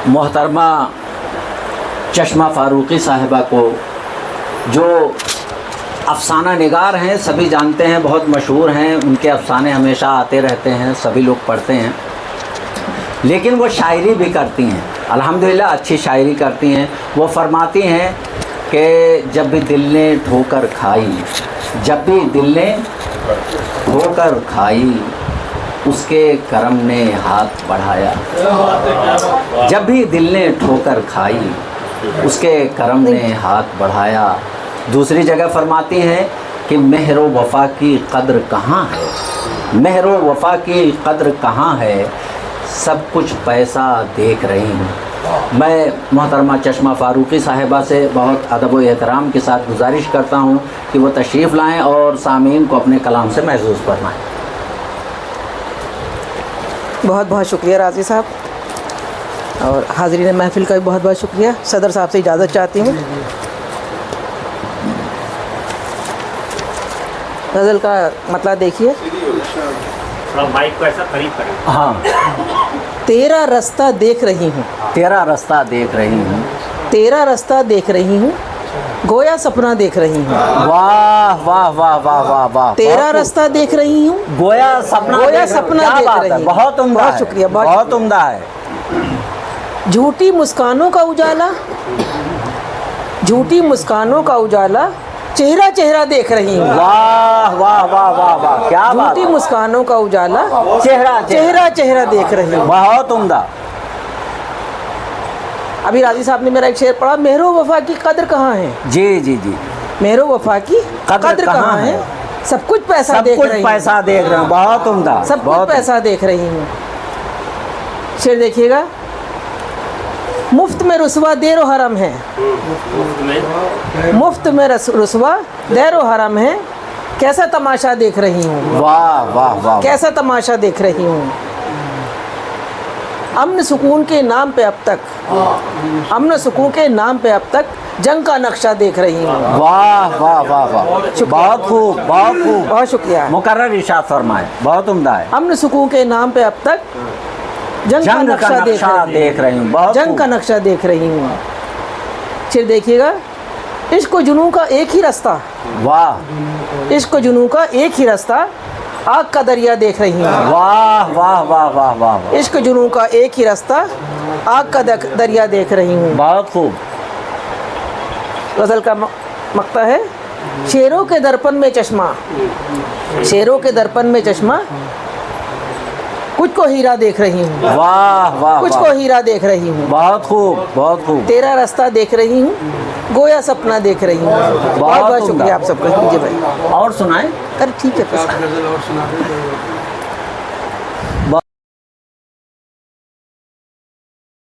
मोहतरमा चश्मा फ़ारूक़ी साहिबा को, जो अफ़साना निगार हैं, सभी जानते हैं, बहुत मशहूर हैं, उनके अफ़साने हमेशा आते रहते हैं, सभी लोग पढ़ते हैं। लेकिन वो शायरी भी करती हैं, अल्हम्दुलिल्लाह अच्छी शायरी करती हैं। वो फरमाती हैं कि जब भी दिल ने ठोकर खाई, जब भी दिल ने ठोकर खाई, उसके करम ने हाथ बढ़ाया। जब भी दिल ने ठोकर खाई, उसके करम ने हाथ बढ़ाया। दूसरी जगह फरमाती हैं कि मेहर व वफ़ा की कद्र कहाँ है, मेहर व वफ़ा की कद्र कहाँ है, सब कुछ पैसा देख रही हूँ। मैं मोहतरमा चश्मा फ़ारूक़ी साहिबा से बहुत अदब व एहतराम के साथ गुजारिश करता हूँ कि वो तशरीफ़ लाएँ और सामीन को अपने कलाम से महसूस फरमाएँ। बहुत बहुत शुक्रिया राज़ी साहब, और हाज़रीन महफ़िल का भी बहुत बहुत शुक्रिया। सदर साहब से इजाज़त चाहती हूँ। गज़ल का मतलब देखिए, माइक को ऐसा करीब करें। हाँ। तेरा रास्ता देख रही हूँ, तेरा रास्ता देख रही हूँ, तेरा रास्ता देख रही हूँ, गोया सपना देख रही हूँ। वाह वाह वाह वाह वाह वाह। तेरा रास्ता देख रही हूँ, गोया सपना गोया देख सपना क्या देख बात रही है, हूँ। बहुत उम्दा बहुत है, शुक्रिया, बहुत उम्दा है। झूठी मुस्कानों का उजाला, झूठी मुस्कानों का उजाला, चेहरा चेहरा देख रही हूँ। वाह वाह वाह वाह वाह, क्या बात झूठी है। मुस्कानों का उजाला, चेहरा चेहरा चेहरा देख रही हूँ। बहुत उम्दा। अभी राज़ी साहब ने मेरा एक शेर पढ़ा, मेहरो वफ़ा की कद्र कहाँ है। जी जी जी। मेहरो वफ़ा की कद्र कहाँ है, सब कुछ पैसा सब देख कुछ रही हूँ, पैसा देख रहे हैं, बहुत उम्दा, सब कुछ बहुत पैसा देख रही हूँ। शेर देखिएगा, मुफ्त में रुसवा देरो हरम है, मुफ्त में रुसवा देरो हरम है, कैसा तमाशा देख रही हूँ। वाह वाह वाह। कैसा तमाशा देख रही हूँ। अमन सुकून के नाम पे अब तक, अमन सुकून के नाम पे अब तक जंग का नक्शा देख रही हूँ। वाह वाह वाह वाह, बहुत खूब, बहुत खूब, बहुत शुक्रिया। मुकर्रर इरशाद फरमाए, बहुत उम्दा है। अमन सुकून के नाम पे अब तक जंग का नक्शा देख रही हूँ, बहुत जंग का नक्शा देख रही हूँ। फिर देखिएगा, इश्क व जुनून का एक ही रास्ता, वाह। इश्क व जुनून का एक ही रास्ता, आग का दरिया देख रही हूँ। वाह वाह वाह वाह वाह। इश्क जुनून का एक ही रास्ता, आग का दरिया देख रही हूँ। बहुत खूब। गज़ल का मक्ता है, शेरों के दर्पण में चश्मा, शेरों के दर्पण में चश्मा, कुछ को हीरा देख रही हूँ। वाह वाह। कुछ को हीरा देख रही हूँ। बहुत खूब, बहुत खूब। तेरा रास्ता देख रही हूँ, गोया सपना देख रही हूँ। बहुत बहुत शुक्रिया आप सबका। जी भाई, और सुनाएं। अरे ठीक है।